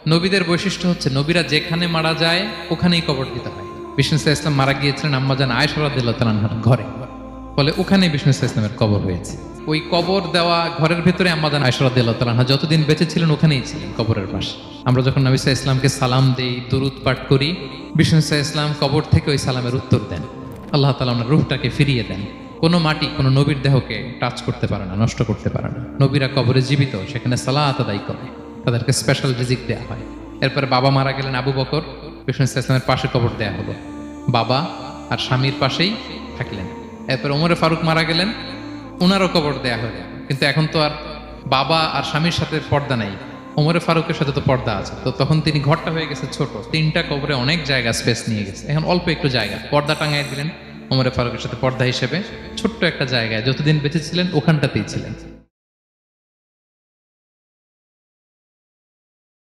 নবীদের বৈশিষ্ট্য হচ্ছে নবীরা যেখানে মারা যায় ওখানেই কবর দিতে হয়। বিষ্ণু ইসা ইসলাম মারা গিয়েছিলেন আম্মাজান আয়েশা রাদিয়াল্লাহু তাআলা আনহার ঘরে, ফলে ওখানে বিষ্ণু ইসা ইসলামের কবর হয়েছে। ওই কবর দেওয়া ঘরের ভেতরে আম্মাজান আয়েশা রাদিয়াল্লাহু তাআলা আনহা যতদিন বেঁচে ছিলেন ওখানেই ছিলেন, কবরের পাশে। আমরা যখন নবী সাল্লাল্লাহু আলাইহি ইসলামকে সালাম দেই, দুরূদ পাঠ করি, বিষ্ণু ইসা ইসলাম কবর থেকে ওই সালামের উত্তর দেন। আল্লাহ তাআলা ওনার রূহটাকে ফিরিয়ে দেন। কোনো মাটি কোনো নবীর দেহকে টাচ করতে পারে না, নষ্ট করতে পারে না। নবীরা কবরে জীবিত, সেখানে সালাত আদায় করে, তাদেরকে স্পেশাল রিজিক দেয়া হয়। এরপরে বাবা মারা গেলেন আবু বকর, বিষ্ণু ইসলামের পাশে কবর দেয়া হলো, বাবা আর স্বামীর পাশেই থাকলেন। এরপরে ওমরে ফারুক মারা গেলেন, ওনারও কবর দেয়া হলো। কিন্তু এখন তো আর বাবা আর স্বামীর সাথে পর্দা নাই, ওমরে ফারুকের সাথে তো পর্দা আছে। তো তখন তিনি ঘরটা হয়ে গেছে ছোট, 3টা কবরে অনেক জায়গা স্পেস নিয়ে গেছে। এখন অল্প একটু জায়গা পর্দা টাঙাই দিলেন ওমরে ফারুকের সাথে, পর্দা হিসেবে ছোট্ট একটা জায়গায় যতদিন বেঁচে ছিলেন ওখানটাতেই ছিলেন।